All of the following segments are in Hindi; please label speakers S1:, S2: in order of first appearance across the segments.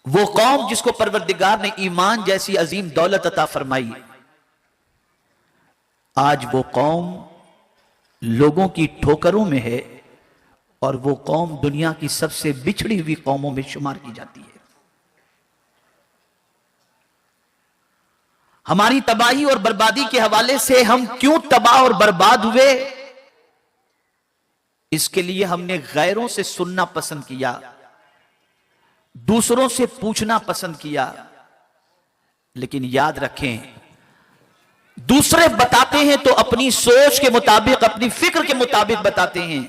S1: वो कौम जिसको परवरदिगार ने ईमान जैसी अजीम दौलत अता फरमाई, आज वो कौम लोगों की ठोकरों में है और वो कौम दुनिया की सबसे बिछड़ी हुई कौमों में शुमार की जाती है। हमारी तबाही और बर्बादी के हवाले से हम क्यों तबाह और बर्बाद हुए, इसके लिए हमने गैरों से सुनना पसंद किया, दूसरों से पूछना पसंद किया। लेकिन याद रखें, दूसरे बताते हैं तो अपनी सोच के मुताबिक, अपनी फिक्र के मुताबिक बताते हैं,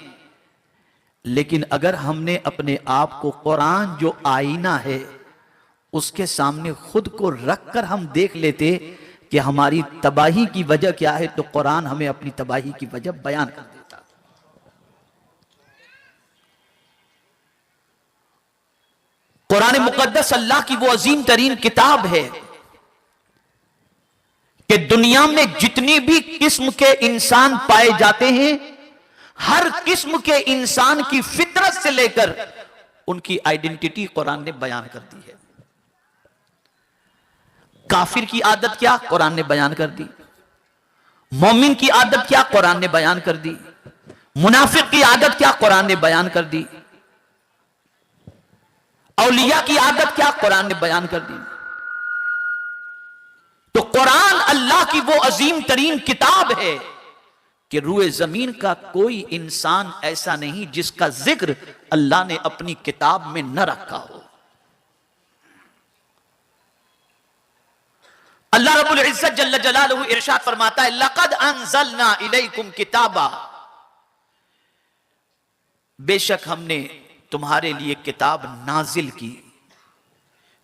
S1: लेकिन अगर हमने अपने आप को कुरान जो आईना है उसके सामने खुद को रखकर हम देख लेते कि हमारी तबाही की वजह क्या है, तो कुरान हमें अपनी तबाही की वजह बयान कर देता। कुरान मुकद्दस अल्लाह की वो अजीम तरीन किताब है कि दुनिया में जितनी भी किस्म के इंसान पाए जाते हैं, हर किस्म के इंसान की फितरत से लेकर उनकी आइडेंटिटी कुरान ने बयान कर दी है। काफिर की आदत क्या, कुरान ने बयान कर दी। मोमिन की आदत क्या, कुरान ने बयान कर दी। मुनाफिक की आदत क्या, कुरान ने बयान कर दी। औलिया की आदत क्या, कुरान ने बयान कर दी। तो कुरान अल्लाह की वो अजीम तरीन किताब है कि रूए जमीन का कोई इंसान ऐसा नहीं जिसका जिक्र अल्लाह ने अपनी किताब में न रखा हो। अल्लाह रब्बुल इज्जत जल्ल जलालहू इरशाद फरमाता है, लक़द अंज़लना इलैकुम किताबा, बेशक हमने तुम्हारे लिए किताब नाजिल की,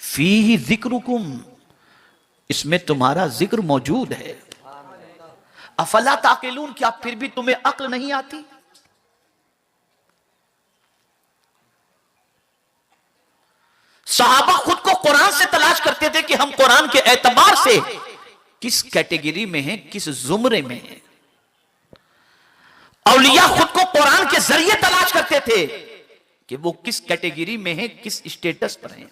S1: फीही ज़िक्रुकुम, इसमें तुम्हारा जिक्र मौजूद है। अफला ताकिलून, क्या फिर भी तुम्हें अक्ल नहीं आती? सहाबा खुद को कुरान से तलाश करते थे कि हम कुरान के एतबार से किस कैटेगरी में हैं, किस जुमरे में हैं। औलिया खुद को कुरान के जरिए तलाश करते थे कि वो किस कैटेगरी में हैं, किस स्टेटस पर हैं।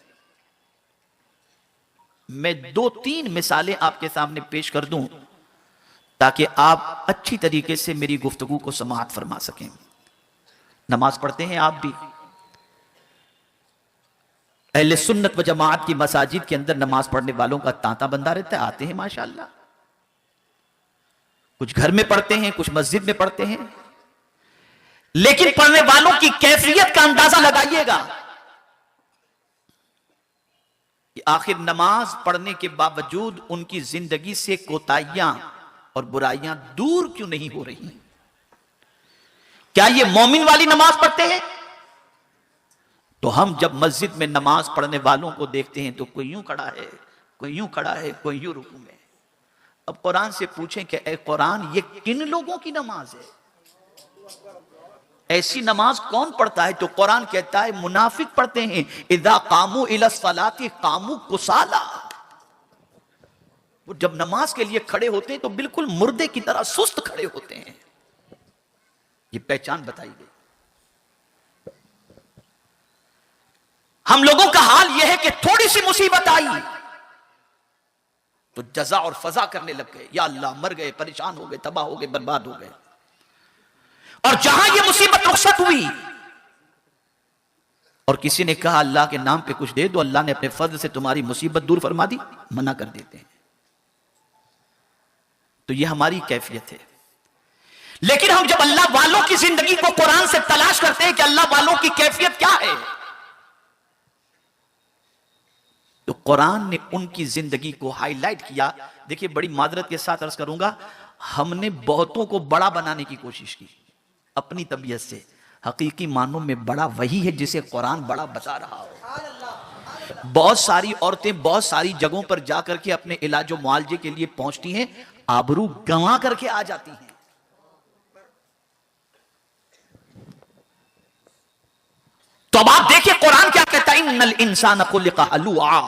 S1: मैं 2-3 मिसालें आपके सामने पेश कर दूं ताकि आप अच्छी तरीके से मेरी गुफ्तगू को समाअत फरमा सकें। नमाज पढ़ते हैं आप भी, अहले सुन्नत व जमाअत की मसाजिद के अंदर नमाज पढ़ने वालों का तांता बंधा रहता है, आते हैं माशाअल्लाह। कुछ घर में पढ़ते हैं, कुछ मस्जिद में पढ़ते हैं, लेकिन पढ़ने वालों की कैफियत का अंदाजा लगाइएगा कि आखिर नमाज पढ़ने के बावजूद उनकी जिंदगी से कोताहियां और बुराइयां दूर क्यों नहीं हो रही? क्या ये मोमिन वाली नमाज पढ़ते हैं? तो हम जब मस्जिद में नमाज पढ़ने वालों को देखते हैं तो कोई यूं खड़ा है, कोई यूं खड़ा है, कोई यूं रुकू में। अब कुरान से पूछें कि ए कुरान, ये किन लोगों की नमाज है? ऐसी नमाज कौन पढ़ता है? तो कुरान कहता है मुनाफिक पढ़ते हैं, इदा कामू इला सलाती कामू कुसाला, वो जब नमाज के लिए खड़े होते हैं तो बिल्कुल मुर्दे की तरह सुस्त खड़े होते हैं। ये पहचान बताई गई। हम लोगों का हाल यह है कि थोड़ी सी मुसीबत आई तो जजा और फजा करने लग गए, या अल्लाह मर गए, परेशान हो गए, तबाह हो गए, बर्बाद हो गए। और जहां यह मुसीबत रुखसत हुई और किसी ने कहा अल्लाह के नाम पे कुछ दे दो, अल्लाह ने अपने फजल से तुम्हारी मुसीबत दूर फरमा दी, मना कर देते हैं। तो यह हमारी कैफियत है। लेकिन हम जब अल्लाह वालों की जिंदगी को कुरान से तलाश करते हैं कि अल्लाह वालों की कैफियत क्या है, तो कुरान ने उनकी जिंदगी को हाईलाइट किया। देखिए, बड़ी मादरत के साथ अर्ज करूंगा, हमने बहुतों को बड़ा बनाने की कोशिश की अपनी तबीयत से। हकीकी मानों में बड़ा वही है जिसे कुरान बड़ा बता रहा हो। बहुत सारी औरतें बहुत सारी जगहों पर जाकर के अपने इलाज और मुआवजे के लिए पहुंचती हैं, आबरू गंवा करके आ जाती हैं। तो अब आप देखिए कुरान क्या कहता है, इन्नल इंसान खुलिक़ा हलूआ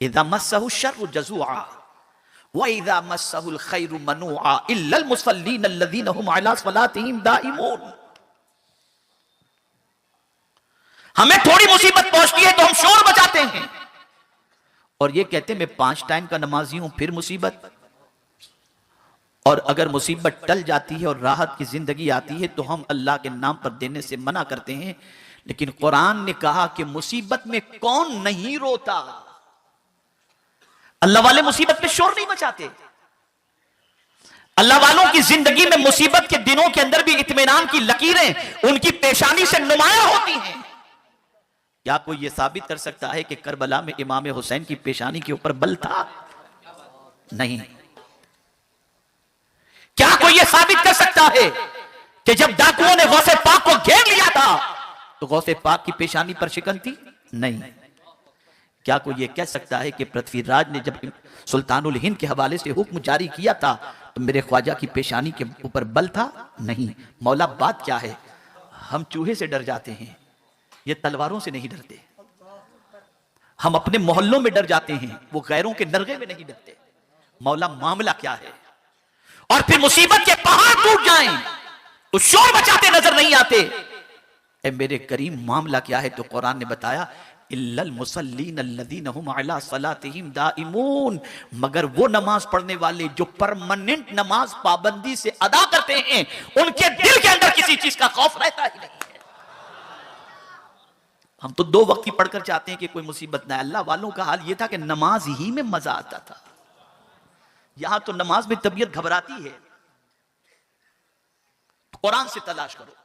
S1: इज़ा मस्सहु शर्रु जज़ूआ व इज़ा मस्सहुल खैरु मनूआ इल्लल मुसल्लीन अल्लज़ीना हुम अला सलातिहिम दाइमून। हमें थोड़ी मुसीबत पहुंचती है तो हम शोर मचाते हैं और ये कहते हैं मैं 5 टाइम का नमाजी हूं, फिर मुसीबत। और अगर मुसीबत टल जाती है और राहत की जिंदगी आती है तो हम अल्लाह के नाम पर देने से मना करते हैं। लेकिन कुरान ने कहा कि मुसीबत में कौन नहीं रोता। अल्लाह वाले मुसीबत पे शोर नहीं मचाते। अल्लाह वालों की जिंदगी में मुसीबत के दिनों के अंदर भी इत्मीनान की लकीरें उनकी पेशानी से नुमाया होती हैं। क्या कोई यह साबित कर सकता है कि करबला में इमाम हुसैन की पेशानी के ऊपर बल था? नहीं। क्या कोई यह साबित कर सकता है कि जब डाकुओं ने गौसे पाक को घेर लिया था तो गौसे पाक की पेशानी पर शिकन थी? नहीं। क्या कोई यह कह सकता है कि पृथ्वीराज ने जब सुल्तानुल हिंद के हवाले से हुक्म जारी किया था तो मेरे ख्वाजा की पेशानी के ऊपर बल था? नहीं। मौला बात क्या है, हम चूहे से डर जाते हैं, ये तलवारों से नहीं डरते। हम अपने मोहल्लों में डर जाते हैं, वो गैरों के नरगे में नहीं डरते। मौला मामला क्या है? और फिर मुसीबत के पहाड़ टूट जाएं तो शोर मचाते नजर नहीं आते। ए मेरे करीम मामला क्या है? तो कुरान ने बताया इल्लल मुसल्लीन अल्लज़ीना हुम अला सलातिहिम दाइमून, मगर वो नमाज पढ़ने वाले जो परमानेंट नमाज पाबंदी से अदा करते हैं उनके दिल के अंदर किसी चीज का खौफ रहता ही नहीं है। हम तो 2 वक्त की पढ़कर चाहते हैं कि कोई मुसीबत ना। अल्लाह वालों का हाल यह था कि नमाज ही में मजा आता था। यहां तो नमाज में तबीयत घबराती है। कुरान से तलाश करो।